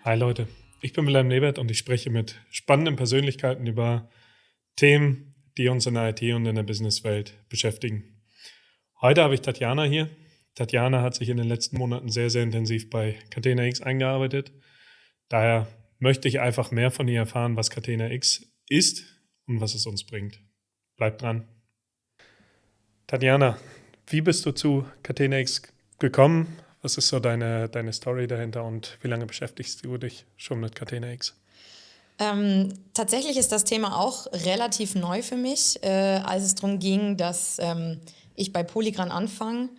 Hi Leute, ich bin Wilhelm Nebert und ich spreche mit spannenden Persönlichkeiten über Themen, die uns in der IT und in der Businesswelt beschäftigen. Heute habe ich Tatjana hier. Tatjana hat sich in den letzten Monaten sehr, sehr intensiv bei Catena X eingearbeitet. Daher möchte ich einfach mehr von ihr erfahren, was Catena X ist und was es uns bringt. Bleibt dran. Tatjana, wie bist du zu Catena X gekommen? Was ist so deine Story dahinter und wie lange beschäftigst du dich schon mit Catena X? Tatsächlich ist das Thema auch relativ neu für mich, als es darum ging, dass ich bei Polygram anfange,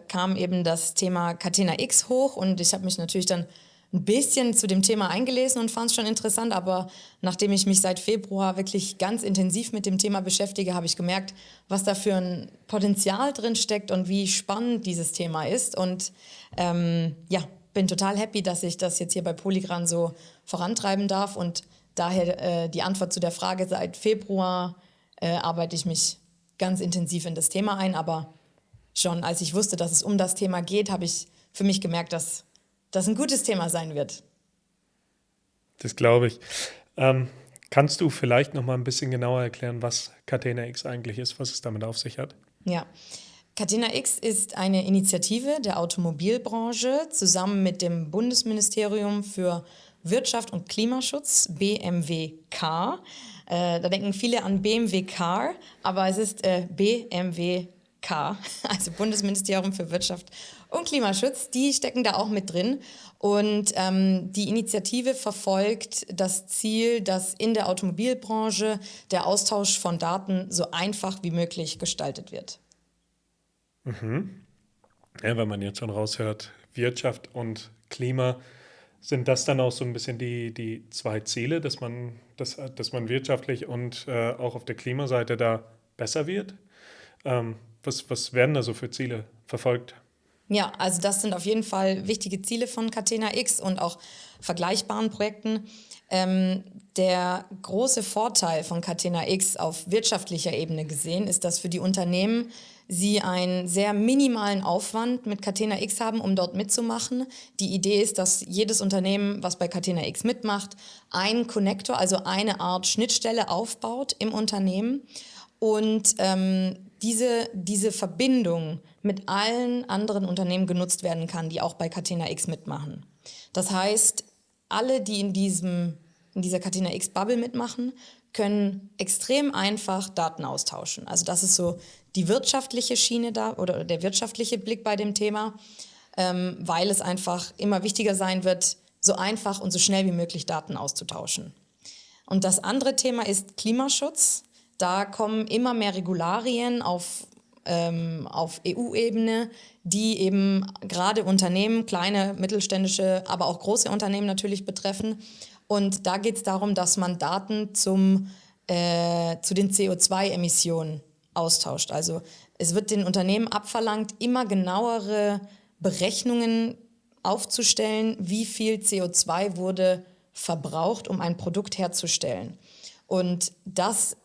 kam eben das Thema Catena X hoch und ich habe mich natürlich dann ein bisschen zu dem Thema eingelesen und fand es schon interessant, aber nachdem ich mich seit Februar wirklich ganz intensiv mit dem Thema beschäftige, habe ich gemerkt, was da für ein Potenzial drin steckt und wie spannend dieses Thema ist und ja, bin total happy, dass ich das jetzt hier bei Polygram so vorantreiben darf und daher die Antwort zu der Frage, seit Februar arbeite ich mich ganz intensiv in das Thema ein, aber schon als ich wusste, dass es um das Thema geht, habe ich für mich gemerkt, dass das ein gutes Thema sein wird. Das glaube ich. Ähm, Kannst du vielleicht noch mal ein bisschen genauer erklären, was Catena X eigentlich ist, was es damit auf sich hat? Ja. Catena X ist eine Initiative der Automobilbranche zusammen mit dem Bundesministerium für Wirtschaft und Klimaschutz, BMWK. Da denken viele an BMW Car, aber es ist BMWK, also Bundesministerium für Wirtschaft und Klimaschutz. Die stecken da auch mit drin. Und die Initiative verfolgt das Ziel, dass in der Automobilbranche der Austausch von Daten so einfach wie möglich gestaltet wird. Ja, wenn man jetzt schon raushört, Wirtschaft und Klima, sind das dann auch so ein bisschen die zwei Ziele, dass man wirtschaftlich und auch auf der Klimaseite da besser wird? Was werden da so für Ziele verfolgt? Ja, also das sind auf jeden Fall wichtige Ziele von Catena X und auch vergleichbaren Projekten. Ähm, Der große Vorteil von Catena X auf wirtschaftlicher Ebene gesehen ist, dass für die Unternehmen sie einen sehr minimalen Aufwand mit Catena X haben, um dort mitzumachen. Die Idee ist, dass jedes Unternehmen, was bei Catena X mitmacht, einen Connector, also eine Art Schnittstelle aufbaut im Unternehmen und diese Verbindung mit allen anderen Unternehmen genutzt werden kann, die auch bei Catena X mitmachen. Das heißt, alle, die in dieser Catena X-Bubble mitmachen, können extrem einfach Daten austauschen. Also das ist so die wirtschaftliche Schiene da oder der wirtschaftliche Blick bei dem Thema, weil es einfach immer wichtiger sein wird, so einfach und so schnell wie möglich Daten auszutauschen. Und das andere Thema ist Klimaschutz. Da kommen immer mehr Regularien auf EU-Ebene, die eben gerade Unternehmen, kleine, mittelständische, aber auch große Unternehmen natürlich betreffen. Und da geht es darum, dass man Daten zu den CO2-Emissionen austauscht. Also es wird den Unternehmen abverlangt, immer genauere Berechnungen aufzustellen, wie viel CO2 wurde verbraucht, um ein Produkt herzustellen. Und das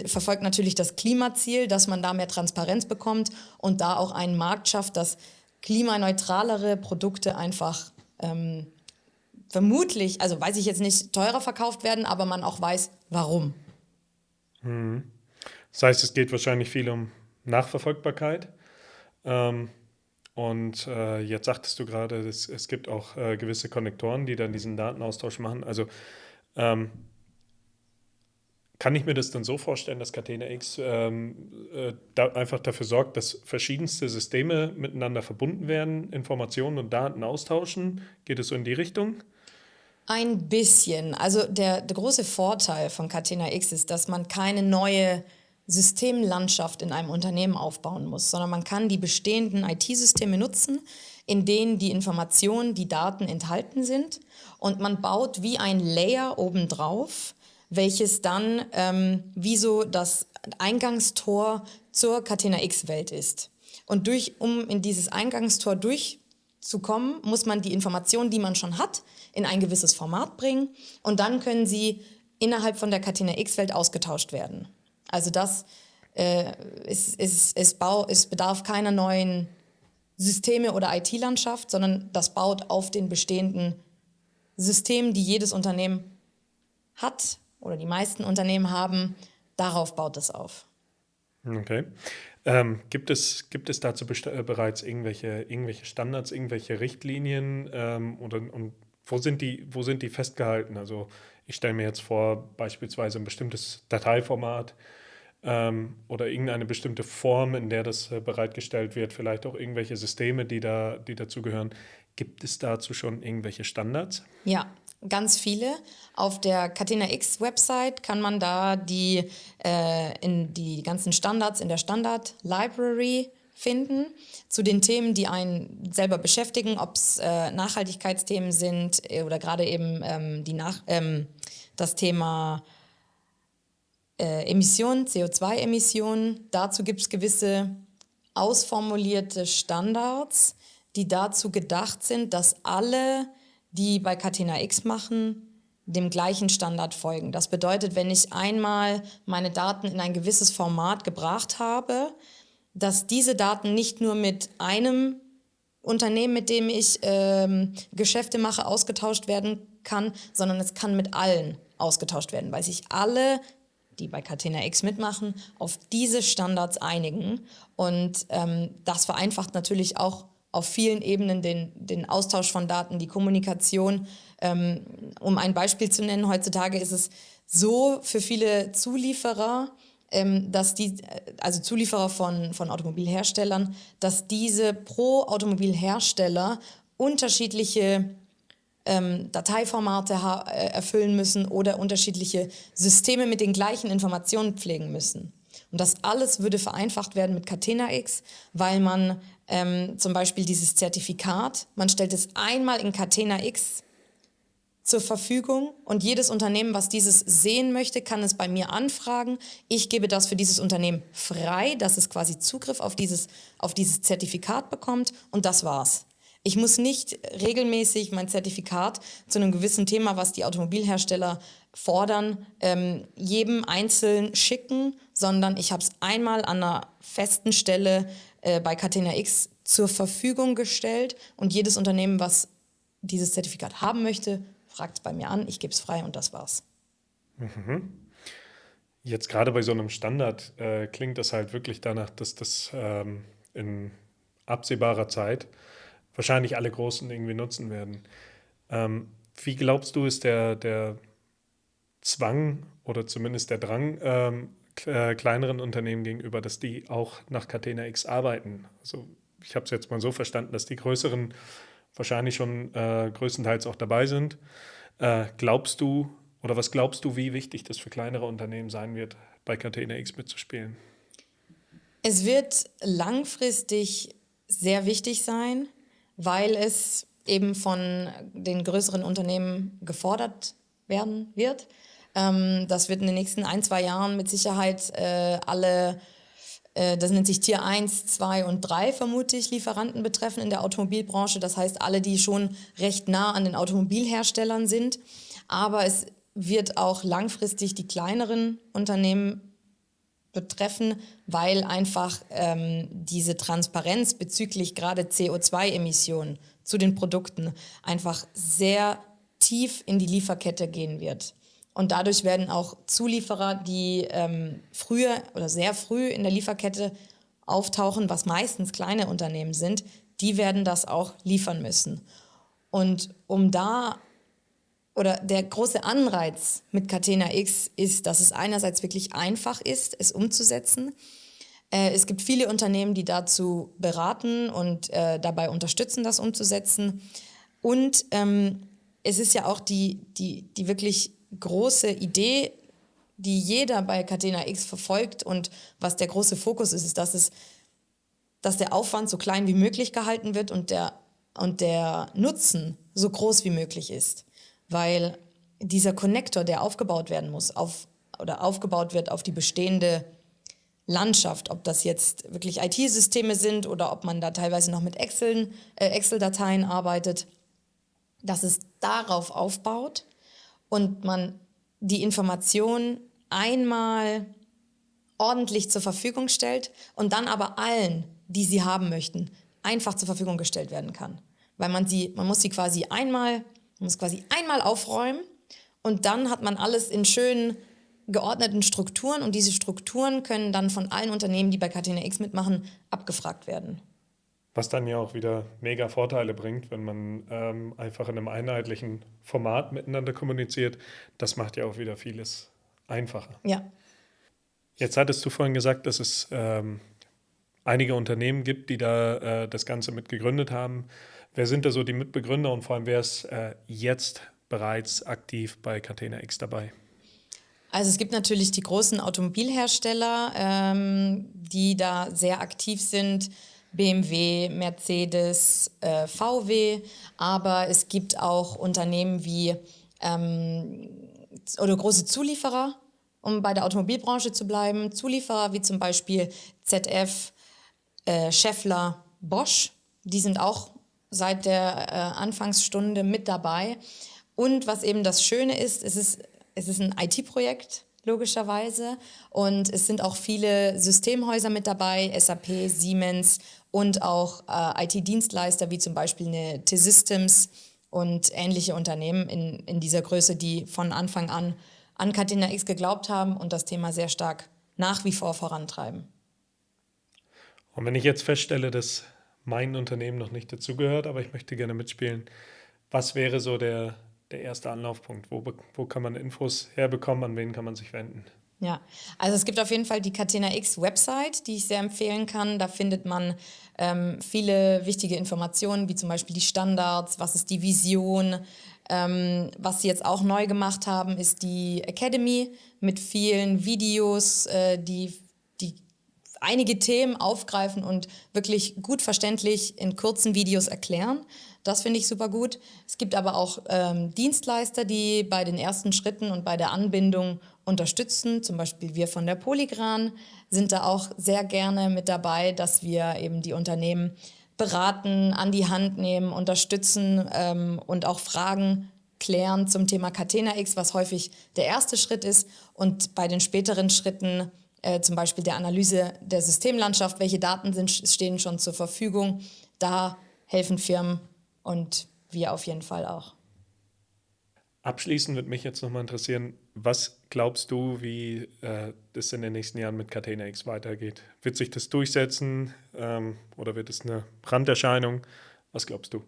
verfolgt natürlich das Klimaziel, dass man da mehr Transparenz bekommt und da auch einen Markt schafft, dass klimaneutralere Produkte einfach vermutlich, also weiß ich jetzt nicht, teurer verkauft werden, aber man auch weiß, warum. Das heißt, es geht wahrscheinlich viel um Nachverfolgbarkeit. Ähm, und jetzt sagtest du gerade, es gibt auch gewisse Konnektoren, die dann diesen Datenaustausch machen. Also ähm, kann ich mir das dann so vorstellen, dass Catena X da einfach dafür sorgt, dass verschiedenste Systeme miteinander verbunden werden, Informationen und Daten austauschen? Geht es so in die Richtung? Ein bisschen. Also der große Vorteil von Catena X ist, dass man keine neue Systemlandschaft in einem Unternehmen aufbauen muss, sondern man kann die bestehenden IT-Systeme nutzen, in denen die Informationen, die Daten enthalten sind. Und man baut wie ein Layer obendrauf, welches dann wie so das Eingangstor zur Catena X-Welt ist. Und um in dieses Eingangstor durchzukommen, muss man die Informationen, die man schon hat, in ein gewisses Format bringen und dann können sie innerhalb von der Catena X-Welt ausgetauscht werden. Also das es bedarf keiner neuen Systeme oder IT-Landschaft, sondern das baut auf den bestehenden System, die jedes Unternehmen hat oder die meisten Unternehmen haben, darauf baut es auf. Okay. Gibt es dazu bereits irgendwelche Standards, irgendwelche Richtlinien und wo sind die festgehalten? Also ich stelle mir jetzt vor, beispielsweise ein bestimmtes Dateiformat oder irgendeine bestimmte Form, in der das bereitgestellt wird, vielleicht auch irgendwelche Systeme, die dazu gehören. Gibt es dazu schon irgendwelche Standards? Ja, ganz viele. Auf der Catena X Website kann man da in die ganzen Standards in der Standard Library finden zu den Themen, die einen selber beschäftigen, ob es Nachhaltigkeitsthemen sind oder gerade eben das Thema Emissionen, CO2-Emissionen. Dazu gibt es gewisse ausformulierte Standards, die dazu gedacht sind, dass alle, die bei Catena X machen, dem gleichen Standard folgen. Das bedeutet, wenn ich einmal meine Daten in ein gewisses Format gebracht habe, dass diese Daten nicht nur mit einem Unternehmen, mit dem ich Geschäfte mache, ausgetauscht werden kann, sondern es kann mit allen ausgetauscht werden, weil sich alle, die bei Catena X mitmachen, auf diese Standards einigen. Und das vereinfacht natürlich auch auf vielen Ebenen den Austausch von Daten, die Kommunikation. Um ein Beispiel zu nennen, heutzutage ist es so für viele Zulieferer, also Zulieferer von Automobilherstellern, dass diese pro Automobilhersteller unterschiedliche Dateiformate erfüllen müssen oder unterschiedliche Systeme mit den gleichen Informationen pflegen müssen. Und das alles würde vereinfacht werden mit Catena X, weil man zum Beispiel dieses Zertifikat, man stellt es einmal in Catena X zur Verfügung und jedes Unternehmen, was dieses sehen möchte, kann es bei mir anfragen. Ich gebe das für dieses Unternehmen frei, dass es quasi Zugriff auf dieses Zertifikat bekommt und das war's. Ich muss nicht regelmäßig mein Zertifikat zu einem gewissen Thema, was die Automobilhersteller fordern, jedem einzeln schicken, sondern ich habe es einmal an einer festen Stelle bei Catena X zur Verfügung gestellt und jedes Unternehmen, was dieses Zertifikat haben möchte, fragt es bei mir an, ich gebe es frei und das war's. Jetzt gerade bei so einem Standard klingt das halt wirklich danach, dass das in absehbarer Zeit wahrscheinlich alle Großen irgendwie nutzen werden. Wie glaubst du, ist der Zwang oder zumindest der Drang kleineren Unternehmen gegenüber, dass die auch nach Catena X arbeiten? Also ich habe es jetzt mal so verstanden, dass die größeren wahrscheinlich schon größtenteils auch dabei sind. Glaubst du oder was glaubst du, wie wichtig das für kleinere Unternehmen sein wird, bei Catena X mitzuspielen? Es wird langfristig sehr wichtig sein, weil es eben von den größeren Unternehmen gefordert werden wird. Das wird in den nächsten 1-2 Jahren mit Sicherheit das nennt sich Tier 1, 2 und 3 vermute ich, Lieferanten betreffen in der Automobilbranche. Das heißt, alle, die schon recht nah an den Automobilherstellern sind. Aber es wird auch langfristig die kleineren Unternehmen betreffen, weil einfach diese Transparenz bezüglich gerade CO2-Emissionen zu den Produkten einfach sehr tief in die Lieferkette gehen wird. Und dadurch werden auch Zulieferer, die früher oder sehr früh in der Lieferkette auftauchen, was meistens kleine Unternehmen sind, die werden das auch liefern müssen. Und der große Anreiz mit Catena X ist, dass es einerseits wirklich einfach ist, es umzusetzen. Es gibt viele Unternehmen, die dazu beraten und dabei unterstützen, das umzusetzen. Und es ist ja auch die wirklich große Idee, die jeder bei Catena X verfolgt und was der große Fokus ist, dass der Aufwand so klein wie möglich gehalten wird und der Nutzen so groß wie möglich ist. Weil dieser Connector, der aufgebaut werden muss, aufgebaut wird auf die bestehende Landschaft, ob das jetzt wirklich IT-Systeme sind oder ob man da teilweise noch mit Excel-Dateien arbeitet, dass es darauf aufbaut und man die Information einmal ordentlich zur Verfügung stellt und dann aber allen, die sie haben möchten, einfach zur Verfügung gestellt werden kann. Weil man muss sie quasi einmal Man muss quasi einmal aufräumen und dann hat man alles in schönen geordneten Strukturen und diese Strukturen können dann von allen Unternehmen, die bei Catena X mitmachen, abgefragt werden. Was dann ja auch wieder mega Vorteile bringt, wenn man einfach in einem einheitlichen Format miteinander kommuniziert. Das macht ja auch wieder vieles einfacher. Ja. Jetzt hattest du vorhin gesagt, dass es einige Unternehmen gibt, die da das Ganze mit gegründet haben. Wer sind da so die Mitbegründer und vor allem wer ist jetzt bereits aktiv bei Catena X dabei? Also es gibt natürlich die großen Automobilhersteller, die da sehr aktiv sind, BMW, Mercedes, VW, aber es gibt auch Unternehmen wie oder große Zulieferer, um bei der Automobilbranche zu bleiben, Zulieferer wie zum Beispiel ZF, Schaeffler, Bosch, die sind auch seit der Anfangsstunde mit dabei. Und was eben das Schöne ist, es ist ein IT-Projekt, logischerweise. Und es sind auch viele Systemhäuser mit dabei, SAP, Siemens und auch IT-Dienstleister wie zum Beispiel eine T-Systems und ähnliche Unternehmen in dieser Größe, die von Anfang an Catena X geglaubt haben und das Thema sehr stark nach wie vor vorantreiben. Und wenn ich jetzt feststelle, dass mein Unternehmen noch nicht dazugehört, aber ich möchte gerne mitspielen, was wäre so der erste Anlaufpunkt? Wo kann man Infos herbekommen? An wen kann man sich wenden? Ja, also es gibt auf jeden Fall die Catena X Website, die ich sehr empfehlen kann. Da findet man viele wichtige Informationen, wie zum Beispiel die Standards, was ist die Vision. Was sie jetzt auch neu gemacht haben, ist die Academy mit vielen Videos, die einige Themen aufgreifen und wirklich gut verständlich in kurzen Videos erklären. Das finde ich super gut. Es gibt aber auch Dienstleister, die bei den ersten Schritten und bei der Anbindung unterstützen. Zum Beispiel wir von der Polygran sind da auch sehr gerne mit dabei, dass wir eben die Unternehmen beraten, an die Hand nehmen, unterstützen und auch Fragen klären zum Thema Catena X, was häufig der erste Schritt ist. Und bei den späteren Schritten zum Beispiel der Analyse der Systemlandschaft, welche Daten stehen schon zur Verfügung. Da helfen Firmen und wir auf jeden Fall auch. Abschließend würde mich jetzt nochmal interessieren, was glaubst du, wie das in den nächsten Jahren mit Catena X weitergeht? Wird sich das durchsetzen oder wird es eine Randerscheinung? Was glaubst du?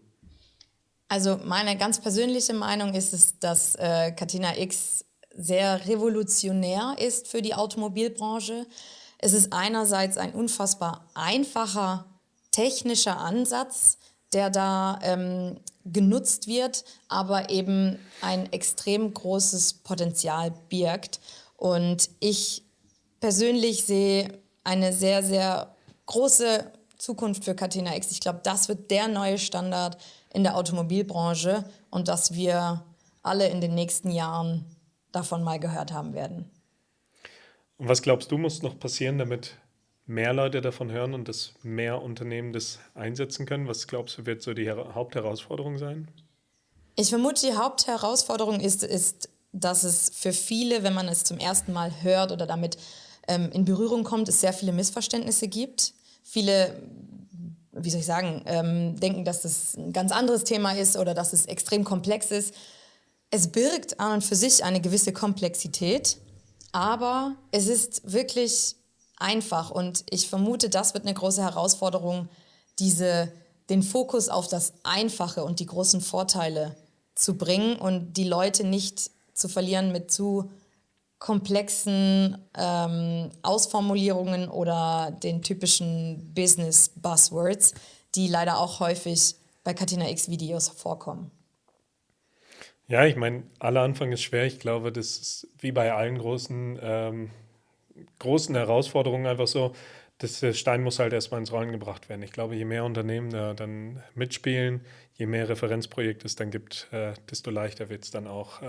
Also meine ganz persönliche Meinung ist es, dass Catena X sehr revolutionär ist für die Automobilbranche. Es ist einerseits ein unfassbar einfacher technischer Ansatz, der da genutzt wird, aber eben ein extrem großes Potenzial birgt. Und ich persönlich sehe eine sehr, sehr große Zukunft für Catena X. Ich glaube, das wird der neue Standard in der Automobilbranche und dass wir alle in den nächsten Jahren davon mal gehört haben werden. Und was glaubst du, muss noch passieren, damit mehr Leute davon hören und dass mehr Unternehmen das einsetzen können? Was glaubst du, wird so die Hauptherausforderung sein? Ich vermute, die Hauptherausforderung ist, dass es für viele, wenn man es zum ersten Mal hört oder damit in Berührung kommt, es sehr viele Missverständnisse gibt. Viele, wie soll ich sagen, denken, dass das ein ganz anderes Thema ist oder dass es extrem komplex ist. Es birgt an und für sich eine gewisse Komplexität, aber es ist wirklich einfach und ich vermute, das wird eine große Herausforderung, den Fokus auf das Einfache und die großen Vorteile zu bringen und die Leute nicht zu verlieren mit zu komplexen Ausformulierungen oder den typischen Business-Buzzwords, die leider auch häufig bei Catena X-Videos vorkommen. Ja, ich meine, aller Anfang ist schwer. Ich glaube, das ist wie bei allen großen Herausforderungen einfach so, der Stein muss halt erstmal ins Rollen gebracht werden. Ich glaube, je mehr Unternehmen da dann mitspielen, je mehr Referenzprojekte es dann gibt, desto leichter wird es dann auch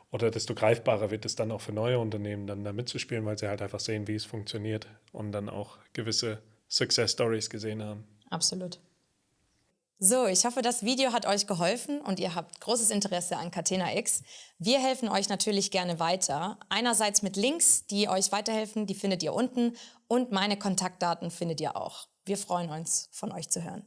oder desto greifbarer wird es dann auch für neue Unternehmen dann da mitzuspielen, weil sie halt einfach sehen, wie es funktioniert und dann auch gewisse Success Stories gesehen haben. Absolut. So, ich hoffe, das Video hat euch geholfen und ihr habt großes Interesse an Catena X. Wir helfen euch natürlich gerne weiter. Einerseits mit Links, die euch weiterhelfen, die findet ihr unten und meine Kontaktdaten findet ihr auch. Wir freuen uns, von euch zu hören.